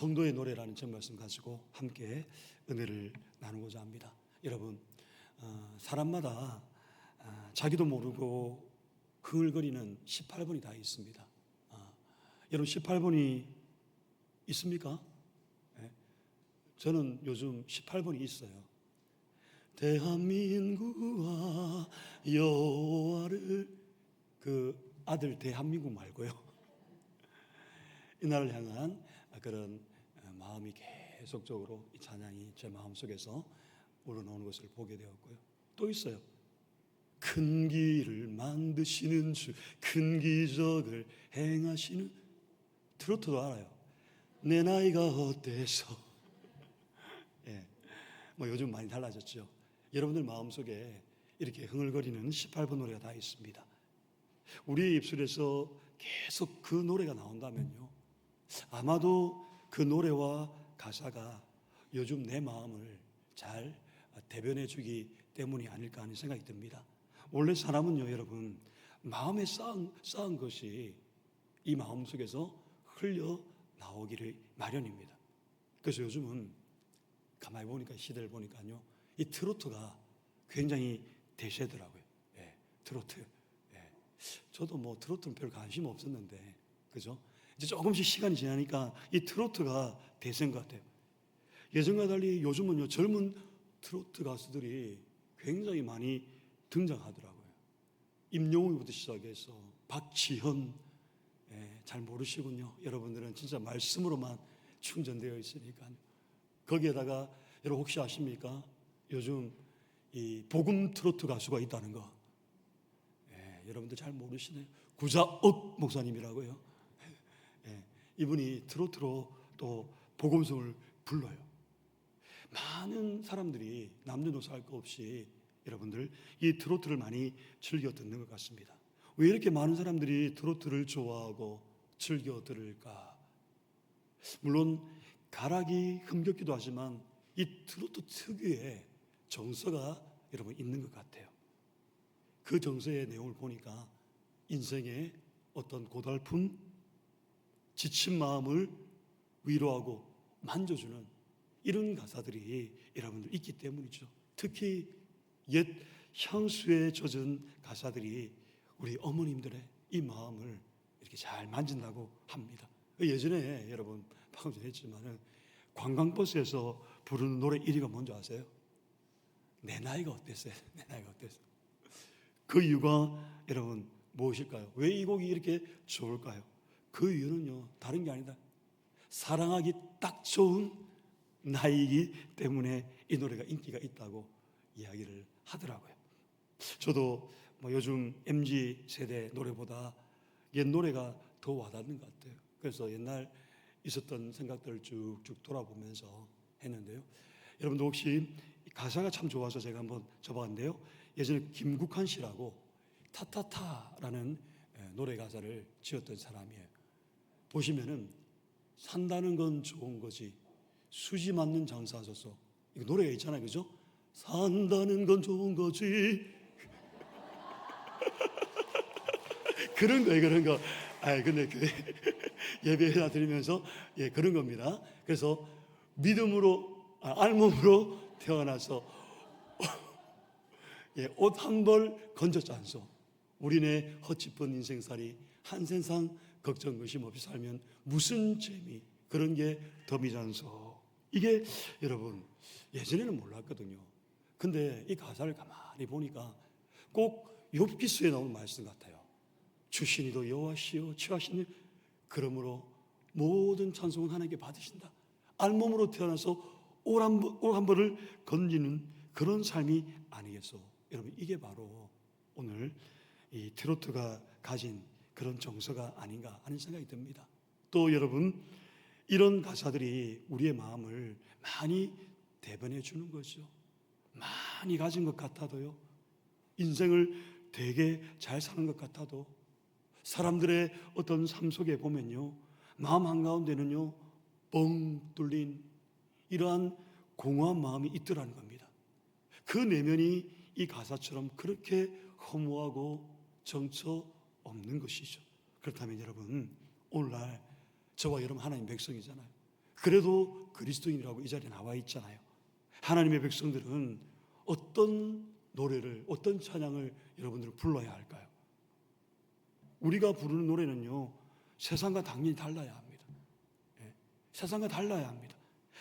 성도의 노래라는 첫 말씀 가지고 함께 은혜를 나누고자 합니다. 여러분, 사람마다 자기도 모르고 흥얼거리는 18번이 다 있습니다. 여러분 18번이 있습니까? 네. 저는 요즘 18번이 있어요. 대한민국아 여호와를, 그 아들 대한민국 말고요. 이 나라를 향한 그런 마음이 계속적으로 이 찬양이 제 마음속에서 우러나오는 것을 보게 되었고요. 또 있어요. 큰 길을 만드시는 주, 큰 기적을 행하시는, 트로트도 알아요. 내 나이가 어때서. 예, 뭐 요즘 많이 달라졌죠. 여러분들 마음속에 이렇게 흥얼거리는 18번 노래가 다 있습니다. 우리의 입술에서 계속 그 노래가 나온다면요, 아마도 그 노래와 가사가 요즘 내 마음을 잘 대변해 주기 때문이 아닐까 하는 생각이 듭니다. 원래 사람은요, 여러분, 마음에 쌓은 것이 이 마음 속에서 흘려 나오기를 마련입니다. 그래서 요즘은 가만히 보니까, 시대를 보니까요, 이 트로트가 굉장히 대세더라고요. 예, 트로트. 예. 저도 뭐 트로트는 별 관심 없었는데, 그죠? 이제 조금씩 시간이 지나니까 이 트로트가 대세인 것 같아요. 예전과 달리 요즘은요, 젊은 트로트 가수들이 굉장히 많이 등장하더라고요. 임영웅부터 시작해서 박지현, 잘 모르시군요. 여러분들은 진짜 말씀으로만 충전되어 있으니까요. 거기에다가 여러분 혹시 아십니까? 요즘 이 복음 트로트 가수가 있다는 거. 여러분들 잘 모르시네요. 구자옥 목사님이라고요. 이분이 트로트로 또 복음성을 불러요. 많은 사람들이 남녀노소 할 것 없이 여러분들 이 트로트를 많이 즐겨 듣는 것 같습니다. 왜 이렇게 많은 사람들이 트로트를 좋아하고 즐겨 들을까? 물론 가락이 흥겹기도 하지만 이 트로트 특유의 정서가 여러분 있는 것 같아요. 그 정서의 내용을 보니까 인생의 어떤 고달픔, 지친 마음을 위로하고 만져주는 이런 가사들이 여러분들 있기 때문이죠. 특히 옛 향수에 젖은 가사들이 우리 어머님들의 이 마음을 이렇게 잘 만진다고 합니다. 예전에 여러분 방금 전에 했지만은 관광버스에서 부르는 노래 1위가 뭔지 아세요? 내 나이가 어땠어요? 내 나이가 어땠어요? 그 이유가 여러분 무엇일까요? 왜 이 곡이 이렇게 좋을까요? 그 이유는요, 다른 게 아니다. 사랑하기 딱 좋은 나이이기 때문에 이 노래가 인기가 있다고 이야기를 하더라고요. 저도 뭐 요즘 MZ 세대 노래보다 옛 노래가 더 와닿는 것 같아요. 그래서 옛날 있었던 생각들을 쭉쭉 돌아보면서 했는데요. 여러분도 혹시 가사가 참 좋아서 제가 한번 접어봤는데요. 예전에 김국환 씨라고 타타타라는 노래 가사를 지었던 사람이에요. 보시면은 산다는 건 좋은 거지 수지 맞는 장사하소서, 이거 노래가 있잖아요, 그죠? 산다는 건 좋은 거지. 그런 거예요, 그런 거. 근데 예배나 드리면서 그런 겁니다. 그래서 믿음으로, 알몸으로 태어나서 옷 한 벌 건졌지 않소. 우리네 헛짚은 인생살이 한 세상 걱정 의심 없이 살면 무슨 재미, 그런 게 덤이지 않소. 이게 여러분 예전에는 몰랐거든요. 근데 이 가사를 가만히 보니까 꼭 욥기서에 나오는 말씀 같아요. 주신이도 여호와시요 취하시니 그러므로 모든 찬송은 하나님께 받으신다. 알몸으로 태어나서 옷 한 벌을 건지는 그런 삶이 아니겠소. 여러분 이게 바로 오늘 이 트로트가 가진 그런 정서가 아닌가 하는 생각이 듭니다. 또 여러분 이런 가사들이 우리의 마음을 많이 대변해 주는 거죠. 많이 가진 것 같아도요, 인생을 되게 잘 사는 것 같아도 사람들의 어떤 삶 속에 보면요, 마음 한가운데는요 뻥 뚫린 이러한 공허한 마음이 있더라는 겁니다. 그 내면이 이 가사처럼 그렇게 허무하고 정처 없는 것이죠. 그렇다면 여러분 오늘날 저와 여러분 하나님 백성이잖아요. 그래도 그리스도인이라고 이 자리에 나와 있잖아요. 하나님의 백성들은 어떤 노래를, 어떤 찬양을 여러분들은 불러야 할까요? 우리가 부르는 노래는요, 세상과 당연히 달라야 합니다. 세상과 달라야 합니다.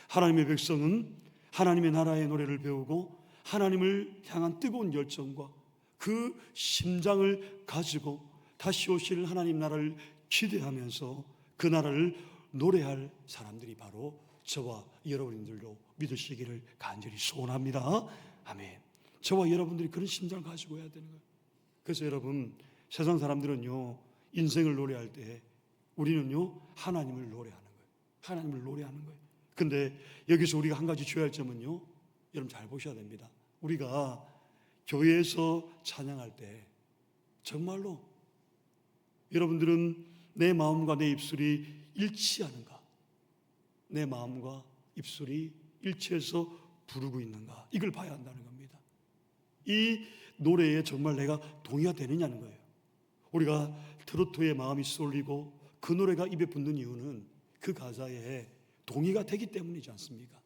하나님의 백성은 하나님의 나라의 노래를 배우고 하나님을 향한 뜨거운 열정과 그 심장을 가지고 다시 오실 하나님 나라를 기대하면서 그 나라를 노래할 사람들이 바로 저와 여러분들로 믿으시기를 간절히 소원합니다. 아멘. 저와 여러분들이 그런 심장을 가지고 해야 되는 거예요. 그래서 여러분, 세상 사람들은요, 인생을 노래할 때 우리는요, 하나님을 노래하는 거예요. 하나님을 노래하는 거예요. 근데 여기서 우리가 한 가지 주의할 점은요, 여러분 잘 보셔야 됩니다. 우리가 교회에서 찬양할 때 정말로 여러분들은 내 마음과 내 입술이 일치하는가? 내 마음과 입술이 일치해서 부르고 있는가? 이걸 봐야 한다는 겁니다. 이 노래에 정말 내가 동의가 되느냐는 거예요. 우리가 트로트에 마음이 쏠리고 그 노래가 입에 붙는 이유는 그 가사에 동의가 되기 때문이지 않습니까?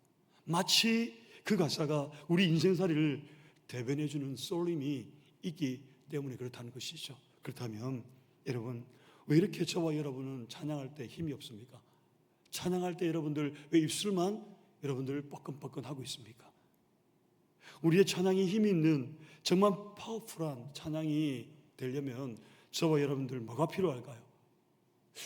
마치 그 가사가 우리 인생살이를 대변해주는 쏠림이 있기 때문에 그렇다는 것이죠. 그렇다면 여러분, 왜 이렇게 저와 여러분은 찬양할 때 힘이 없습니까? 찬양할 때 여러분들 왜 입술만 여러분들 뻐끔뻐끔 하고 있습니까? 우리의 찬양이 힘이 있는 정말 파워풀한 찬양이 되려면 저와 여러분들 뭐가 필요할까요?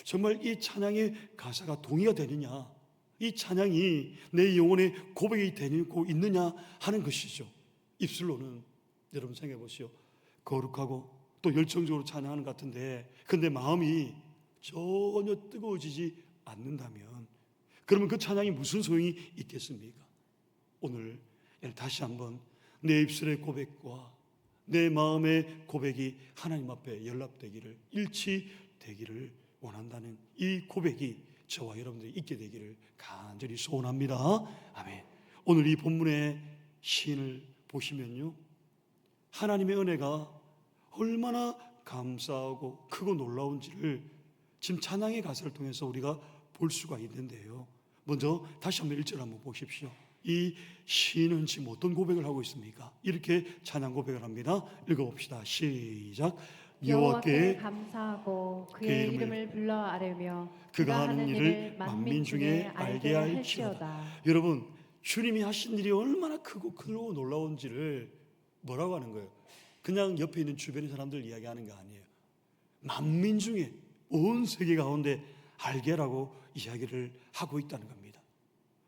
정말 이 찬양의 가사가 동의가 되느냐, 이 찬양이 내 영혼의 고백이 되고 있느냐 하는 것이죠. 입술로는 여러분 생각해 보시오. 거룩하고 또 열정적으로 찬양하는 것 같은데, 근데 마음이 전혀 뜨거워지지 않는다면 그러면 그 찬양이 무슨 소용이 있겠습니까? 오늘 다시 한번 내 입술의 고백과 내 마음의 고백이 하나님 앞에 연락되기를, 일치되기를 원한다는 이 고백이 저와 여러분들이 있게 되기를 간절히 소원합니다. 아멘. 오늘 이 본문의 시인을 보시면요, 하나님의 은혜가 얼마나 감사하고 크고 놀라운지를 지금 찬양의 가사를 통해서 우리가 볼 수가 있는데요. 먼저 다시 한번 1절 한번 보십시오. 이 시인은 지금 어떤 고백을 하고 있습니까? 이렇게 찬양 고백을 합니다. 읽어봅시다. 시작. 여호와께 감사하고 그의 이름을 불러 아뢰며 그가 하는 일을 만민 중에 알게 할지어다. 여러분, 주님이 하신 일이 얼마나 크고 놀라운지를 뭐라고 하는 거예요? 그냥 옆에 있는 주변의 사람들 이야기하는 거 아니에요. 만민 중에 온 세계 가운데 알게라고 이야기를 하고 있다는 겁니다.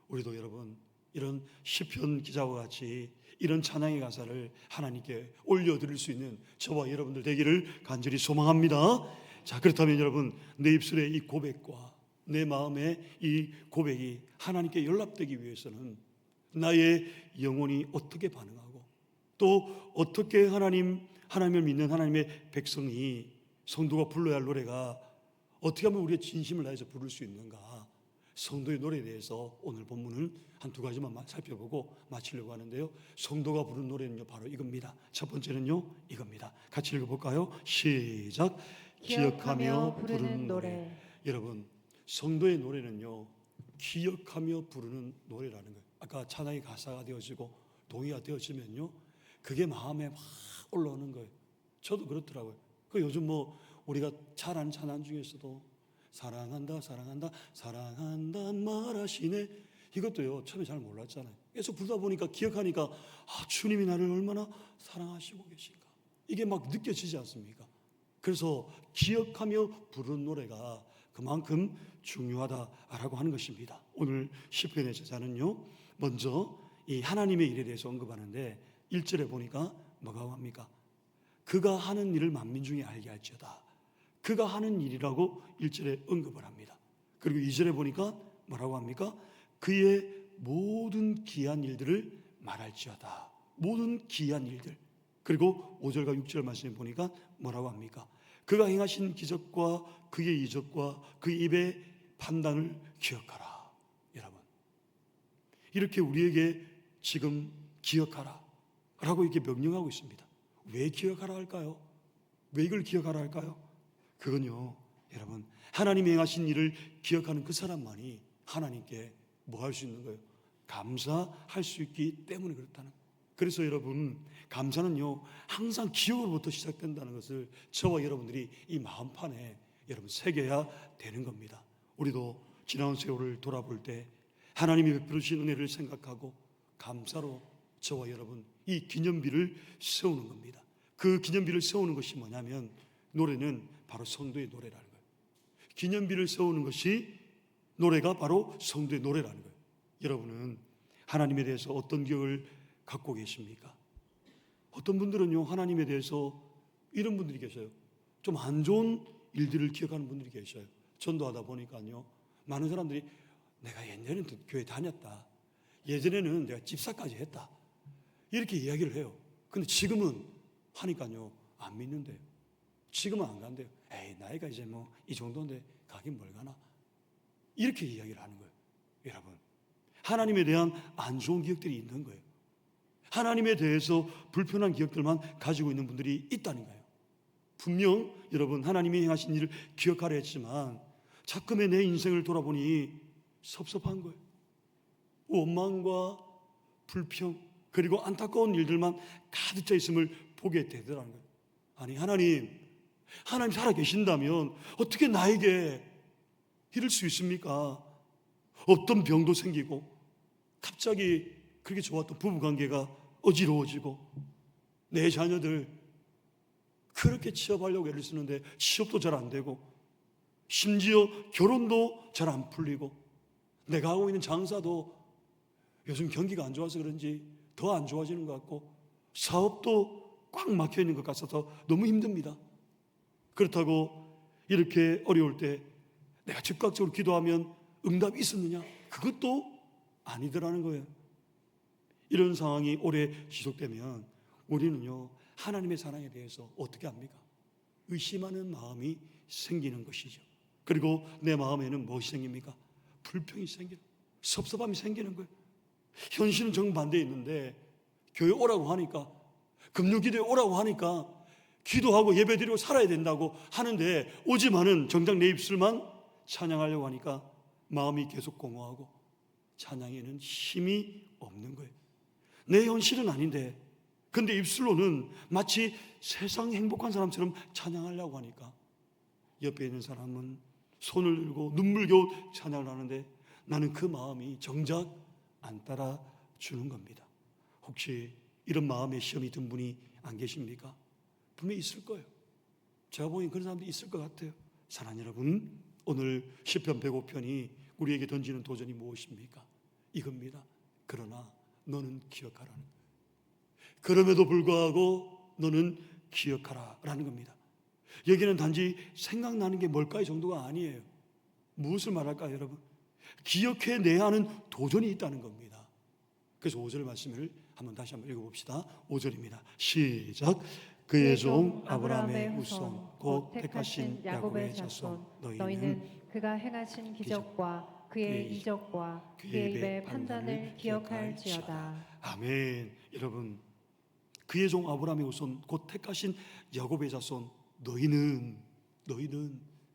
우리도 여러분 이런 시편 기자와 같이 이런 찬양의 가사를 하나님께 올려드릴 수 있는 저와 여러분들 되기를 간절히 소망합니다. 자, 그렇다면 여러분, 내 입술의 이 고백과 내 마음의 이 고백이 하나님께 연락되기 위해서는 나의 영혼이 어떻게 반응하고 또 어떻게 하나님을 믿는 하나님의 백성이, 성도가 불러야 할 노래가 어떻게 하면 우리의 진심을 다해서 부를 수 있는가? 성도의 노래에 대해서 오늘 본문은 한 두 가지만 살펴보고 마치려고 하는데요. 성도가 부르는 노래는요, 바로 이겁니다. 첫 번째는요, 이겁니다. 같이 읽어볼까요? 시작. 기억하며 부르는 노래. 여러분, 성도의 노래는요, 기억하며 부르는 노래라는 거예요. 아까 찬양의 가사가 되어지고 동의가 되어지면요, 그게 마음에 막 올라오는 거예요. 저도 그렇더라고요. 그 요즘 우리가 잘 아는 찬양 중에서도 사랑한다 사랑한다 사랑한다 말하시네, 이것도요 처음에 잘 몰랐잖아요. 계속 부르다 보니까 기억하니까 주님이 나를 얼마나 사랑하시고 계신가, 이게 막 느껴지지 않습니까? 그래서 기억하며 부르는 노래가 그만큼 중요하다라고 하는 것입니다. 오늘 시편의 저자는요, 먼저 이 하나님의 일에 대해서 언급하는데 1절에 보니까 뭐가 합니까? 그가 하는 일을 만민 중에 알게 할지어다. 그가 하는 일이라고 1절에 언급을 합니다. 그리고 2절에 보니까 뭐라고 합니까? 그의 모든 기한 일들을 말할지어다. 모든 기한 일들. 그리고 5절과 6절 말씀에 보니까 뭐라고 합니까? 그가 행하신 기적과 그의 이적과 그 입의 판단을 기억하라. 여러분, 이렇게 우리에게 지금 기억하라 라고 이렇게 명령하고 있습니다. 왜 기억하라 할까요? 왜 이걸 기억하라 할까요? 그건요, 여러분, 하나님이 행하신 일을 기억하는 그 사람만이 하나님께 뭐 할 수 있는 거예요? 감사할 수 있기 때문에 그렇다는 거예요. 그래서 여러분, 감사는요 항상 기억으로부터 시작된다는 것을 저와 여러분들이 이 마음판에 여러분 새겨야 되는 겁니다. 우리도 지나온 세월을 돌아볼 때 하나님이 베풀어 주신 은혜를 생각하고 감사로 저와 여러분 이 기념비를 세우는 겁니다. 그 기념비를 세우는 것이 뭐냐면, 노래는 바로 성도의 노래라는 거예요. 기념비를 세우는 것이, 노래가 바로 성도의 노래라는 거예요. 여러분은 하나님에 대해서 어떤 기억을 갖고 계십니까? 어떤 분들은요 하나님에 대해서 이런 분들이 계셔요. 좀 안 좋은 일들을 기억하는 분들이 계셔요. 전도하다 보니까요 많은 사람들이 내가 예전에는 교회 다녔다, 예전에는 내가 집사까지 했다, 이렇게 이야기를 해요. 근데 지금은 하니까요 안 믿는데요. 지금은 안 간대요. 에이, 나이가 이제 뭐 이 정도인데 가긴 뭘 가나, 이렇게 이야기를 하는 거예요. 여러분, 하나님에 대한 안 좋은 기억들이 있는 거예요. 하나님에 대해서 불편한 기억들만 가지고 있는 분들이 있다는 거예요. 분명 여러분 하나님이 행하신 일을 기억하려 했지만 자꾸의 내 인생을 돌아보니 섭섭한 거예요. 원망과 불평 그리고 안타까운 일들만 가득 차 있음을 보게 되더라는 거예요. 아니, 하나님 살아계신다면 어떻게 나에게 이럴 수 있습니까? 없던 병도 생기고 갑자기 그렇게 좋았던 부부관계가 어지러워지고 내 자녀들 그렇게 취업하려고 애를 쓰는데 취업도 잘 안 되고 심지어 결혼도 잘 안 풀리고 내가 하고 있는 장사도 요즘 경기가 안 좋아서 그런지 더 안 좋아지는 것 같고 사업도 꽉 막혀 있는 것 같아서 너무 힘듭니다. 그렇다고 이렇게 어려울 때 내가 즉각적으로 기도하면 응답이 있었느냐? 그것도 아니더라는 거예요. 이런 상황이 오래 지속되면 우리는요 하나님의 사랑에 대해서 어떻게 합니까? 의심하는 마음이 생기는 것이죠. 그리고 내 마음에는 무엇이 생깁니까? 불평이 생겨요. 섭섭함이 생기는 거예요. 현실은 정반대에 있는데 교회 오라고 하니까, 금요기도에 오라고 하니까 기도하고 예배드리고 살아야 된다고 하는데 오지만은 정작 내 입술만 찬양하려고 하니까 마음이 계속 공허하고 찬양에는 힘이 없는 거예요. 내 현실은 아닌데 근데 입술로는 마치 세상 행복한 사람처럼 찬양하려고 하니까 옆에 있는 사람은 손을 들고 눈물겨우 찬양을 하는데 나는 그 마음이 정작 안 따라주는 겁니다. 혹시 이런 마음의 시험이 든 분이 안 계십니까? 분명히 있을 거예요. 제가 보기엔 그런 사람들이 있을 것 같아요. 사랑하는 여러분, 오늘 시편 105편이 우리에게 던지는 도전이 무엇입니까? 이겁니다. 그러나 너는 기억하라는 거예요. 그럼에도 불구하고 너는 기억하라 라는 겁니다. 여기는 단지 생각나는 게 뭘까의 정도가 아니에요. 무엇을 말할까요, 여러분? 기억해내야 하는 도전이 있다는 겁니다. 그래서 5절 말씀을 다시 한번 읽어봅시다. 5절입니다. 시작. 그의 종 아브라함의 후손 곧 택하신 야곱의 자손 너희는 그가 행하신 기적과 그의 이적과 그의 입의 판단을 기억할지어다. 아멘. 여러분, 그의 종 아브라함의 후손 곧 택하신 야곱의 자손 너희는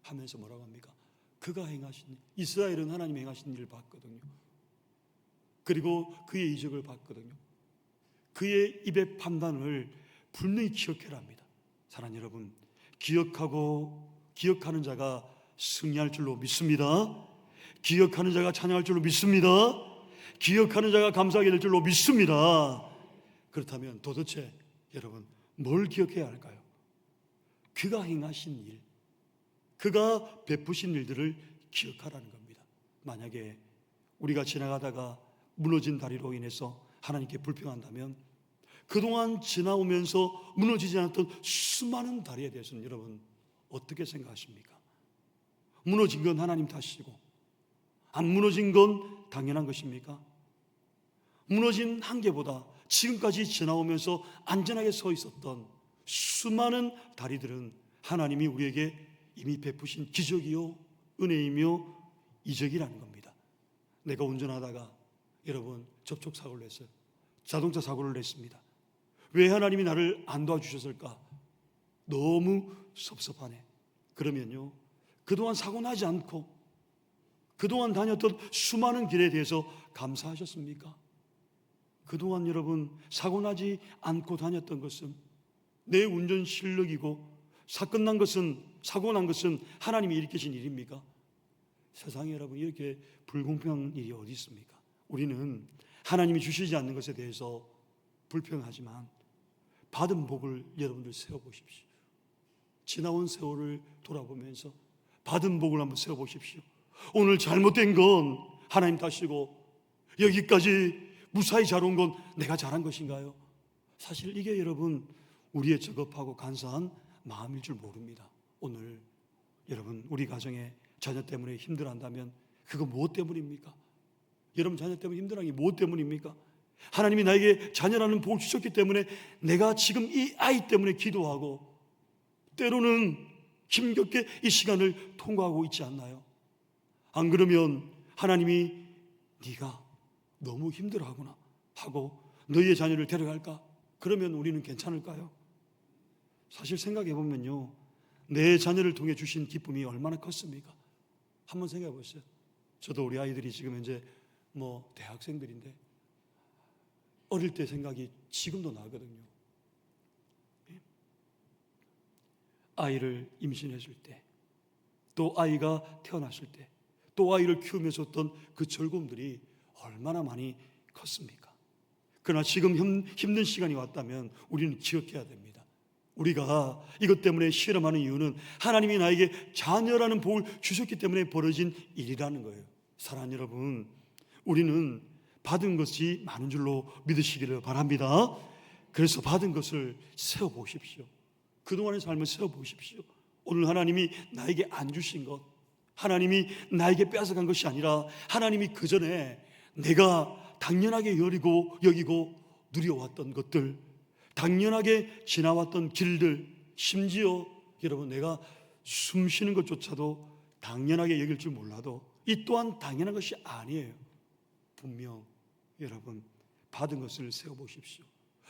하면서 뭐라고 합니까? 그가 행하신 일, 이스라엘은 하나님이 행하신 일을 봤거든요. 그리고 그의 이적을 봤거든요. 그의 입의 판단을 분명히 기억해라 합니다. 사랑하는 여러분, 기억하는 자가 승리할 줄로 믿습니다. 기억하는 자가 찬양할 줄로 믿습니다. 기억하는 자가 감사하게 될 줄로 믿습니다. 그렇다면 도대체 여러분 뭘 기억해야 할까요? 그가 행하신 일, 그가 베푸신 일들을 기억하라는 겁니다. 만약에 우리가 지나가다가 무너진 다리로 인해서 하나님께 불평한다면 그동안 지나오면서 무너지지 않았던 수많은 다리에 대해서는 여러분 어떻게 생각하십니까? 무너진 건 하나님 탓이고 안 무너진 건 당연한 것입니까? 무너진 한계보다 지금까지 지나오면서 안전하게 서 있었던 수많은 다리들은 하나님이 우리에게 이미 베푸신 기적이요 은혜이며 이적이라는 겁니다. 내가 운전하다가 여러분 접촉사고를 했어요. 자동차 사고를 냈습니다. 왜 하나님이 나를 안 도와주셨을까? 너무 섭섭하네. 그러면요 그동안 사고 나지 않고 그동안 다녔던 수많은 길에 대해서 감사하셨습니까? 그동안 여러분 사고 나지 않고 다녔던 것은 내 운전 실력이고 사고 난 것은 하나님이 일으키신 일입니까? 세상에 여러분 이렇게 불공평한 일이 어디 있습니까? 우리는 하나님이 주시지 않는 것에 대해서 불평하지만 받은 복을 여러분들 세워보십시오. 지나온 세월을 돌아보면서 받은 복을 한번 세워보십시오. 오늘 잘못된 건 하나님 탓이고 여기까지 무사히 잘 온 건 내가 잘한 것인가요? 사실 이게 여러분 우리의 저급하고 간사한 마음일 줄 모릅니다. 오늘 여러분 우리 가정에 자녀 때문에 힘들어한다면 그거 무엇 때문입니까? 여러분 자녀 때문에 힘들어하는 게 무엇 때문입니까? 하나님이 나에게 자녀라는 복을 주셨기 때문에 내가 지금 이 아이 때문에 기도하고 때로는 힘겹게 이 시간을 통과하고 있지 않나요? 안 그러면 하나님이 네가 너무 힘들어하구나 하고 너희의 자녀를 데려갈까? 그러면 우리는 괜찮을까요? 사실 생각해 보면요, 내 자녀를 통해 주신 기쁨이 얼마나 컸습니까? 한번 생각해 보세요. 저도 우리 아이들이 지금 현재 대학생들인데 어릴 때 생각이 지금도 나거든요. 아이를 임신했을 때, 또 아이가 태어났을 때, 또 아이를 키우면서 어떤 그 즐거움들이 얼마나 많이 컸습니까? 그러나 지금 힘든 시간이 왔다면 우리는 기억해야 됩니다. 우리가 이것 때문에 실험하는 이유는 하나님이 나에게 자녀라는 복을 주셨기 때문에 벌어진 일이라는 거예요. 사랑하는 여러분, 우리는 받은 것이 많은 줄로 믿으시기를 바랍니다. 그래서 받은 것을 세워보십시오. 그동안의 삶을 세워보십시오. 오늘 하나님이 나에게 안 주신 것, 하나님이 나에게 뺏어간 것이 아니라 하나님이 그 전에 내가 당연하게 여기고 누려왔던 것들, 당연하게 지나왔던 길들, 심지어 여러분 내가 숨 쉬는 것조차도 당연하게 여길 줄 몰라도 이 또한 당연한 것이 아니에요. 분명 여러분 받은 것을 세워보십시오.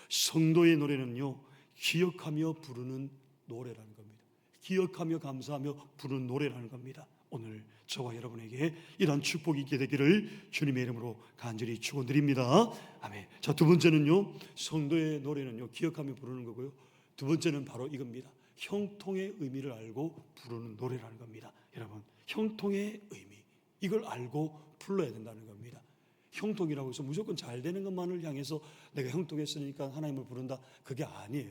성도의 노래는요, 기억하며 부르는 노래라는 겁니다. 기억하며 감사하며 부르는 노래라는 겁니다. 오늘 저와 여러분에게 이러한 축복이 있게 되기를 주님의 이름으로 간절히 축원드립니다. 아멘. 자, 두 번째는요, 성도의 노래는요 기억하며 부르는 거고요. 두 번째는 바로 이겁니다. 형통의 의미를 알고 부르는 노래라는 겁니다. 여러분, 형통의 의미, 이걸 알고 불러야 된다는 겁니다. 형통이라고 해서 무조건 잘 되는 것만을 향해서 내가 형통했으니까 하나님을 부른다, 그게 아니에요.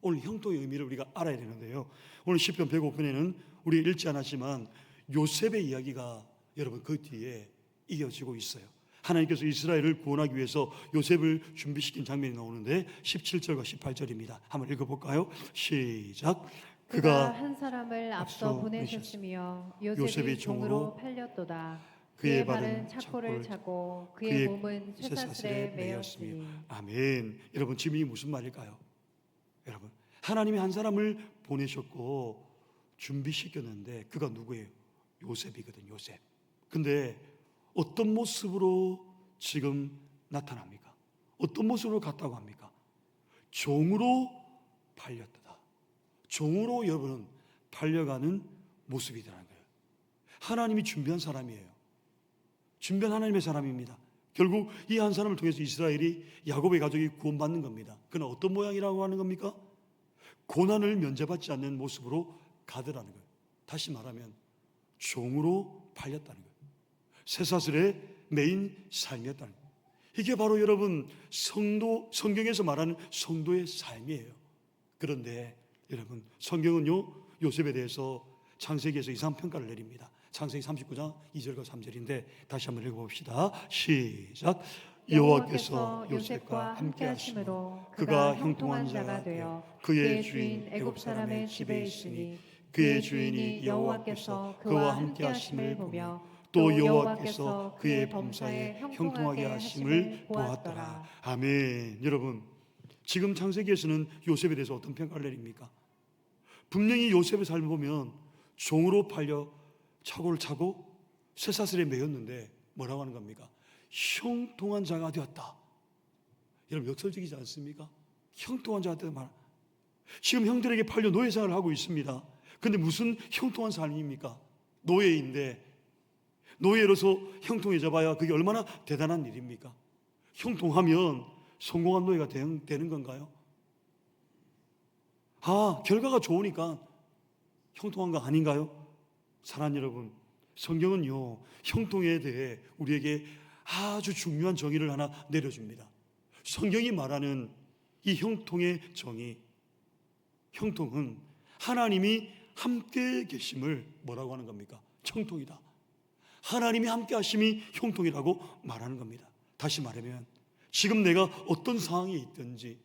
오늘 형통의 의미를 우리가 알아야 되는데요, 오늘 시편 105편에는 우리 읽지 않았지만 요셉의 이야기가 여러분 그 뒤에 이어지고 있어요. 하나님께서 이스라엘을 구원하기 위해서 요셉을 준비시킨 장면이 나오는데 17절과 18절입니다. 한번 읽어볼까요? 시작. 그가 한 사람을 앞서 보내셨으며 요셉이 종으로 팔렸도다. 그의 발은 착고를 차고 그의 몸은 쇠사슬에 매였으니. 아멘. 여러분 지금 이 무슨 말일까요? 여러분 하나님이 한 사람을 보내셨고 준비시켰는데 그가 누구예요? 요셉이거든. 요셉. 근데 어떤 모습으로 지금 나타납니까? 어떤 모습으로 갔다고 합니까? 종으로 팔렸다. 종으로 여러분은 팔려가는 모습이라는 거예요. 하나님이 준비한 사람이에요. 준비한 하나님의 사람입니다. 결국 이 한 사람을 통해서 이스라엘이 야곱의 가족이 구원받는 겁니다. 그는 어떤 모양이라고 하는 겁니까? 고난을 면제받지 않는 모습으로 가더라는 거예요. 다시 말하면 종으로 팔렸다는 거예요. 쇠사슬에 매인 삶이었다는 거예요. 이게 바로 여러분 성경에서 말하는 성도의 삶이에요. 그런데 여러분 성경은요 요셉에 대해서 창세기에서 이상한 평가를 내립니다. 창세기 39장 2절과 3절인데 다시 한번 읽어봅시다. 시작. 여호와께서 요셉과 함께 하심으로 그가 형통한 자가 되어 그의 주인 애굽 사람의 집에 있으니 그의 주인이 여호와께서 그와 함께 하심을 보며 또 여호와께서 그의 범사에 형통하게 하심을 보았더라. 아멘. 여러분 지금 창세기에서는 요셉에 대해서 어떤 평가를 내립니까? 분명히 요셉의 삶을 보면 종으로 팔려 착고를 차고 쇠사슬에 매였는데 뭐라고 하는 겁니까? 형통한 자가 되었다. 여러분 역설적이지 않습니까? 형통한 자가 되었다. 지금 형들에게 팔려 노예생활을 하고 있습니다. 근데 무슨 형통한 삶입니까? 노예인데 노예로서 형통해져 봐야 그게 얼마나 대단한 일입니까? 형통하면 성공한 노예가 되는 건가요? 결과가 좋으니까 형통한 거 아닌가요? 사랑하는 여러분, 성경은요, 형통에 대해 우리에게 아주 중요한 정의를 하나 내려줍니다. 성경이 말하는 이 형통의 정의, 형통은 하나님이 함께 계심을 뭐라고 하는 겁니까? 형통이다. 하나님이 함께 하심이 형통이라고 말하는 겁니다. 다시 말하면 지금 내가 어떤 상황에 있든지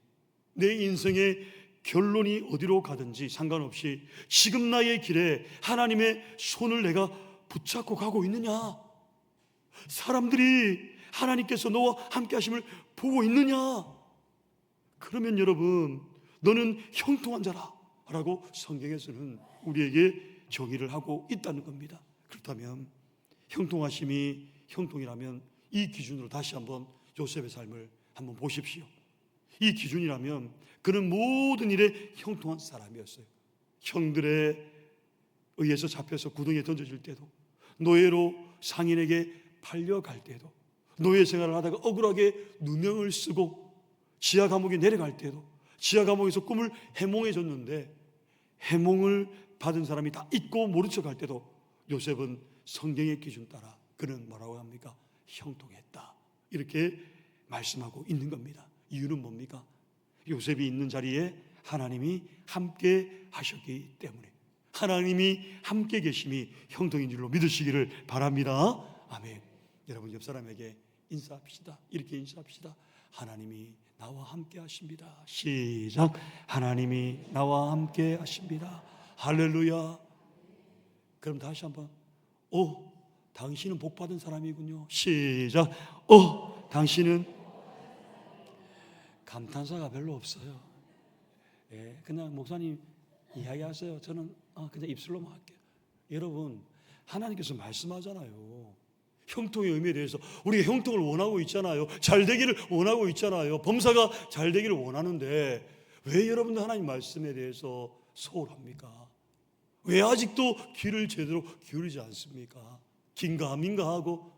내 인생의 결론이 어디로 가든지 상관없이 지금 나의 길에 하나님의 손을 내가 붙잡고 가고 있느냐? 사람들이 하나님께서 너와 함께 하심을 보고 있느냐? 그러면 여러분, 너는 형통한 자라 라고 성경에서는 우리에게 정의를 하고 있다는 겁니다. 그렇다면 형통하심이 형통이라면 이 기준으로 다시 한번 요셉의 삶을 한번 보십시오. 이 기준이라면 그는 모든 일에 형통한 사람이었어요. 형들에 의해서 잡혀서 구덩이에 던져질 때도, 노예로 상인에게 팔려갈 때도, 노예 생활을 하다가 억울하게 누명을 쓰고 지하 감옥에 내려갈 때도, 지하 감옥에서 꿈을 해몽해줬는데 해몽을 받은 사람이 다 잊고 모른 척할 때도 요셉은 성경의 기준 따라 그는 뭐라고 합니까? 형통했다. 이렇게 말씀하고 있는 겁니다. 이유는 뭡니까? 요셉이 있는 자리에 하나님이 함께 하셨기 때문에, 하나님이 함께 계심이 형통인 줄로 믿으시기를 바랍니다. 아멘. 여러분, 옆 사람에게 인사합시다. 이렇게 인사합시다. 하나님이 나와 함께 하십니다. 시작. 하나님이 나와 함께 하십니다. 할렐루야. 그럼 다시 한번, 당신은 복받은 사람이군요. 시작. 당신은, 감탄사가 별로 없어요. 그냥 목사님 이야기하세요. 저는 그냥 입술로만 할게요. 여러분, 하나님께서 말씀하잖아요. 형통의 의미에 대해서 우리가 형통을 원하고 있잖아요. 잘 되기를 원하고 있잖아요. 범사가 잘 되기를 원하는데 왜 여러분들 하나님 말씀에 대해서 소홀합니까? 왜 아직도 귀를 제대로 기울이지 않습니까? 긴가민가 하고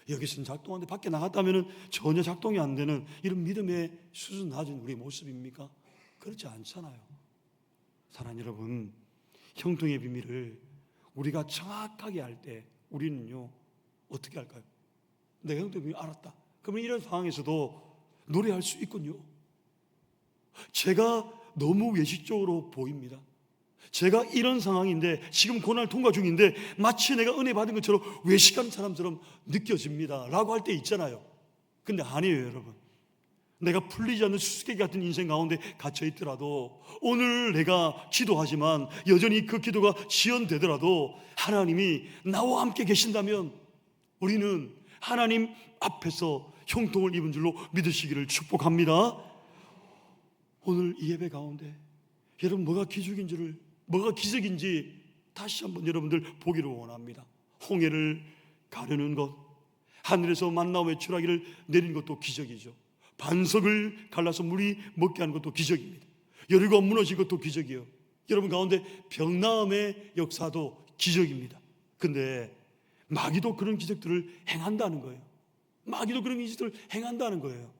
여기서는 작동하는데 밖에 나갔다면 전혀 작동이 안 되는 이런 믿음의 수준 낮은 우리의 모습입니까? 그렇지 않잖아요. 사랑하는 여러분, 형통의 비밀을 우리가 정확하게 알 때 우리는요 어떻게 할까요? 내가 형통의 비밀을 알았다. 그러면 이런 상황에서도 노래할 수 있군요. 제가 너무 외식적으로 보입니다. 제가 이런 상황인데 지금 고난을 통과 중인데 마치 내가 은혜 받은 것처럼 외식하는 사람처럼 느껴집니다 라고 할 때 있잖아요. 근데 아니에요, 여러분. 내가 풀리지 않는 수수께끼 같은 인생 가운데 갇혀 있더라도, 오늘 내가 기도하지만 여전히 그 기도가 지연되더라도 하나님이 나와 함께 계신다면 우리는 하나님 앞에서 형통을 입은 줄로 믿으시기를 축복합니다. 오늘 이 예배 가운데 여러분, 뭐가 기적인지 다시 한번 여러분들 보기를 원합니다. 홍해를 가르는 것, 하늘에서 만나 외출하기를 내린 것도 기적이죠. 반석을 갈라서 물이 먹게 하는 것도 기적입니다. 여리고가 무너진 것도 기적이에요. 여러분 가운데 병나음의 역사도 기적입니다. 근데 마귀도 그런 기적들을 행한다는 거예요. 마귀도 그런 기적들을 행한다는 거예요.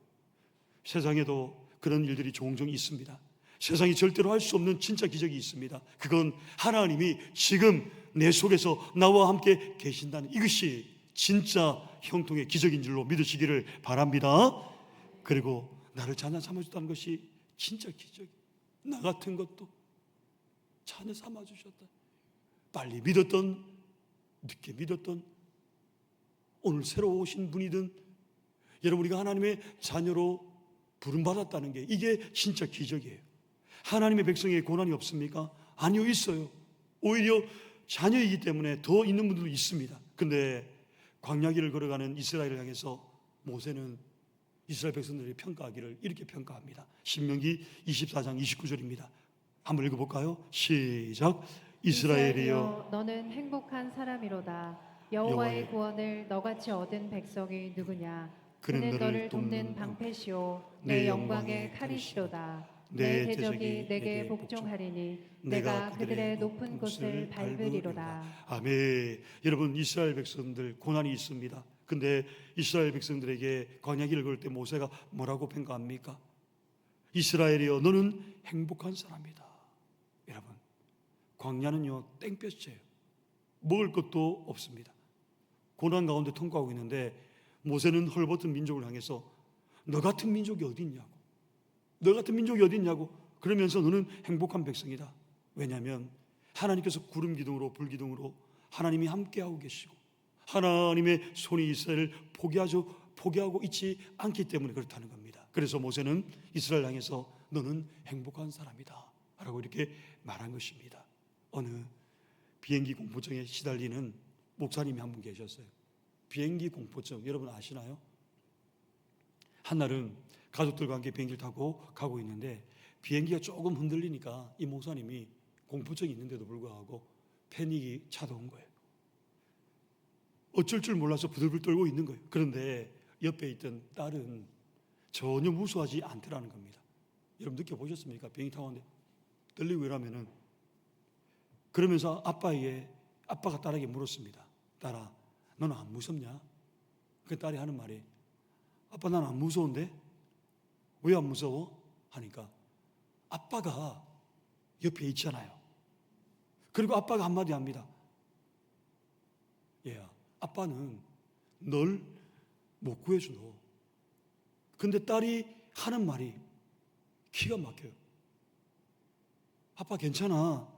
세상에도 그런 일들이 종종 있습니다. 세상이 절대로 할 수 없는 진짜 기적이 있습니다. 그건 하나님이 지금 내 속에서 나와 함께 계신다는, 이것이 진짜 형통의 기적인 줄로 믿으시기를 바랍니다. 그리고 나를 자녀 삼아주셨다는 것이 진짜 기적이에요. 나 같은 것도 자녀 삼아주셨다. 빨리 믿었던, 늦게 믿었던, 오늘 새로 오신 분이든 여러분, 우리가 하나님의 자녀로 부름받았다는 게 이게 진짜 기적이에요. 하나님의 백성에게 고난이 없습니까? 아니요, 있어요. 오히려 자녀이기 때문에 더 있는 분들도 있습니다. 근데 광야길을 걸어가는 이스라엘을 향해서 모세는 이스라엘 백성들이 평가하기를 이렇게 평가합니다. 신명기 24장 29절입니다. 한번 읽어볼까요? 시작. 이스라엘이여, 너는 행복한 사람이로다. 여호와의 구원을 너같이 얻은 백성이 누구냐? 그는 너를 돕는 방패시오 내 영광의 칼이시로다. 내 대적이 내게 복종하리니 내가 그들의 높은 곳을 밟으리로다. 아멘. 여러분, 이스라엘 백성들 고난이 있습니다. 근데 이스라엘 백성들에게 광야길을 걸을 때 모세가 뭐라고 평가합니까? 이스라엘이여, 너는 행복한 사람이다. 여러분, 광야는요 땡볕이에요. 먹을 것도 없습니다. 고난 가운데 통과하고 있는데 모세는 헐벗은 민족을 향해서 너 같은 민족이 어디 있냐고, 너 같은 민족이 어디 있냐고 그러면서 너는 행복한 백성이다. 왜냐하면 하나님께서 구름 기둥으로 불 기둥으로 하나님이 함께하고 계시고 하나님의 손이 이스라엘을 포기하고 있지 않기 때문에 그렇다는 겁니다. 그래서 모세는 이스라엘 향해서 너는 행복한 사람이다 라고 이렇게 말한 것입니다. 어느 비행기 공포증에 시달리는 목사님이 한 분 계셨어요. 비행기 공포증 여러분 아시나요? 한날은 가족들과 함께 비행기를 타고 가고 있는데 비행기가 조금 흔들리니까 이 목사님이 공포증이 있는데도 불구하고 패닉이 찾아온 거예요. 어쩔 줄 몰라서 부들부들 떨고 있는 거예요. 그런데 옆에 있던 딸은 전혀 무서워하지 않더라는 겁니다. 여러분 느껴보셨습니까? 비행기 타고 왔는데 떨리고 이러면은 그러면서 아빠가 딸에게 물었습니다. 딸아, 너는 안 무섭냐? 그 딸이 하는 말이 아빠 난 안 무서운데? 왜 안 무서워? 하니까 아빠가 옆에 있잖아요. 그리고 아빠가 한마디 합니다. 얘야, 아빠는 널 못 구해줘. 근데 딸이 하는 말이 기가 막혀요. 아빠 괜찮아.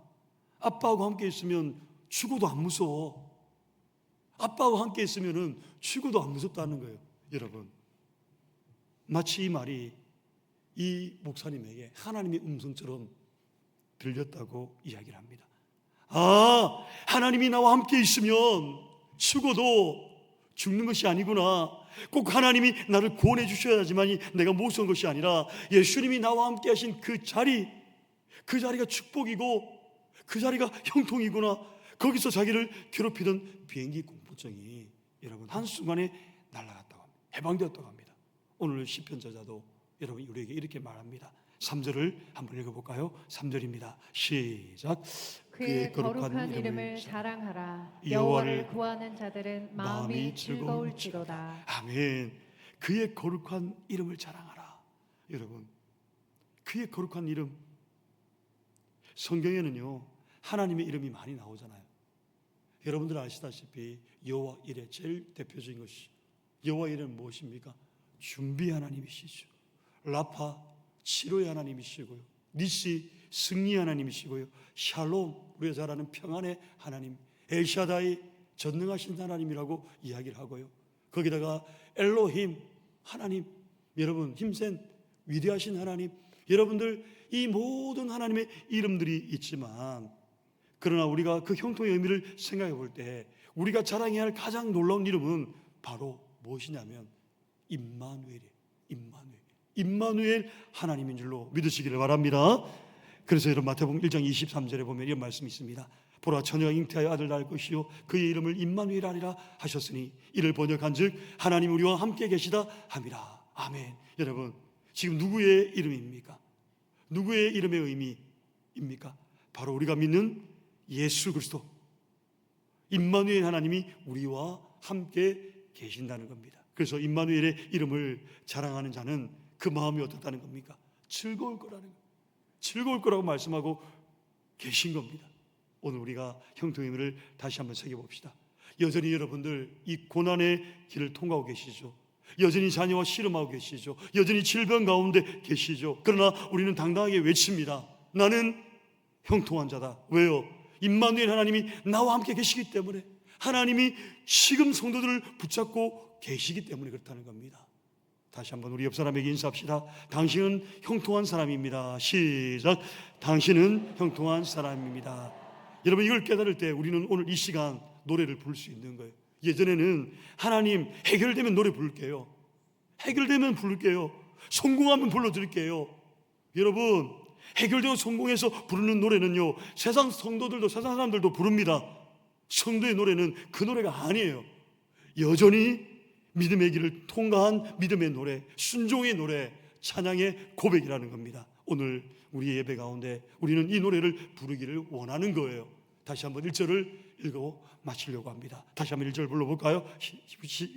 아빠하고 함께 있으면 죽어도 안 무서워. 아빠하고 함께 있으면 죽어도 안 무섭다는 거예요. 여러분, 마치 이 말이 이 목사님에게 하나님의 음성처럼 들렸다고 이야기를 합니다. 아, 하나님이 나와 함께 있으면 죽어도 죽는 것이 아니구나. 꼭 하나님이 나를 구원해 주셔야지만이 내가 무서운 것이 아니라 예수님이 나와 함께 하신 그 자리가 축복이고 그 자리가 형통이구나. 거기서 자기를 괴롭히던 비행기 공포증이 여러분 한순간에 날아갔다고 합니다. 해방되었다고 합니다. 오늘 시편 저자도 여러분 우리에게 이렇게 말합니다. 3절을 한번 읽어볼까요? 3절입니다. 시작. 그의 거룩한 이름을 자랑하라. 여호와를 구하는 자들은 마음이 즐거울지로다. 아멘. 그의 거룩한 이름을 자랑하라. 여러분, 그의 거룩한 이름, 성경에는요 하나님의 이름이 많이 나오잖아요. 여러분들 아시다시피 여호와 이레 제일 대표적인 것이 여호와 이레는 무엇입니까? 준비 하나님이시죠. 라파 치료의 하나님이시고요. 니시 승리 하나님이시고요. 샬롬 우리가 잘 아는 평안의 하나님, 엘샤다이 전능하신 하나님이라고 이야기를 하고요. 거기다가 엘로힘 하나님, 여러분 힘센 위대하신 하나님, 여러분들 이 모든 하나님의 이름들이 있지만 그러나 우리가 그 형통의 의미를 생각해 볼 때 우리가 자랑해야 할 가장 놀라운 이름은 바로 무엇이냐면 임마누엘이에요. 임마누엘 하나님인 줄로 믿으시기를 바랍니다. 그래서 여러분 마태복음 1장 23절에 보면 이런 말씀이 있습니다. 보라 처녀가 잉태하여 아들 낳을 것이요 그의 이름을 임마누엘 하리라 하셨으니 이를 번역한즉 하나님 우리와 함께 계시다 함이라. 아멘. 여러분 지금 누구의 이름입니까? 누구의 이름의 의미입니까? 바로 우리가 믿는 예수 그리스도 임마누엘 하나님이 우리와 함께 계신다는 겁니다. 그래서 임마누엘의 이름을 자랑하는 자는 그 마음이 어떻다는 겁니까? 즐거울 거라는 거예요. 즐거울 거라고 말씀하고 계신 겁니다. 오늘 우리가 형통의 의미를 다시 한번 새겨봅시다. 여전히 여러분들 이 고난의 길을 통과하고 계시죠. 여전히 자녀와 씨름하고 계시죠. 여전히 질병 가운데 계시죠. 그러나 우리는 당당하게 외칩니다. 나는 형통한 자다. 왜요? 임마누엘 하나님이 나와 함께 계시기 때문에, 하나님이 지금 성도들을 붙잡고 계시기 때문에 그렇다는 겁니다. 다시 한번 우리 옆 사람에게 인사합시다. 당신은 형통한 사람입니다. 시작. 당신은 형통한 사람입니다. 여러분 이걸 깨달을 때 우리는 오늘 이 시간 노래를 부를 수 있는 거예요. 예전에는 하나님 해결되면 노래 부를게요. 해결되면 부를게요. 성공하면 불러드릴게요. 여러분 해결되고 성공해서 부르는 노래는요 세상 성도들도 세상 사람들도 부릅니다. 성도의 노래는 그 노래가 아니에요. 여전히 믿음의 길을 통과한 믿음의 노래, 순종의 노래, 찬양의 고백이라는 겁니다. 오늘 우리 예배 가운데 우리는 이 노래를 부르기를 원하는 거예요. 다시 한번 1절을 읽고 마치려고 합니다. 다시 한번 1절 불러볼까요?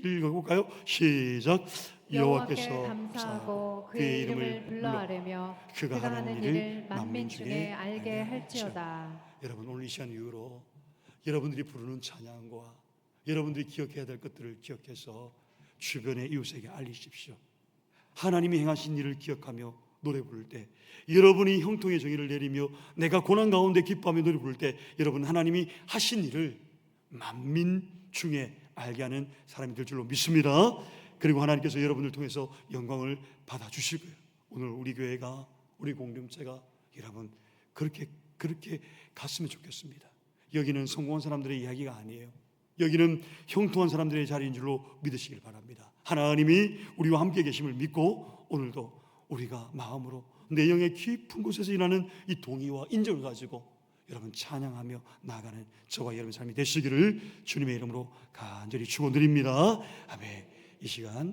읽어볼까요? 시작. 여호와께 감사하고 그의 이름을 불러아뢰며 그가 하는 일을 만민 중에 알게 할지어다. 여러분, 오늘 이 시간 이후로 여러분들이 부르는 찬양과 여러분들이 기억해야 될 것들을 기억해서 주변의 이웃에게 알리십시오. 하나님이 행하신 일을 기억하며 노래 부를 때, 여러분이 형통의 정의를 내리며 내가 고난 가운데 기뻐하며 노래 부를 때, 여러분 하나님이 하신 일을 만민 중에 알게 하는 사람이 될 줄로 믿습니다. 그리고 하나님께서 여러분을 통해서 영광을 받아주실 거예요. 오늘 우리 교회가, 우리 공동체가 여러분 그렇게 갔으면 좋겠습니다. 여기는 성공한 사람들의 이야기가 아니에요. 여기는 형통한 사람들의 자리인 줄로 믿으시길 바랍니다. 하나님이 우리와 함께 계심을 믿고 오늘도 우리가 마음으로 내 영의 깊은 곳에서 일하는 이 동의와 인정을 가지고 여러분 찬양하며 나아가는 저와 여러분 삶이 되시기를 주님의 이름으로 간절히 축원드립니다. 아멘. 이 시간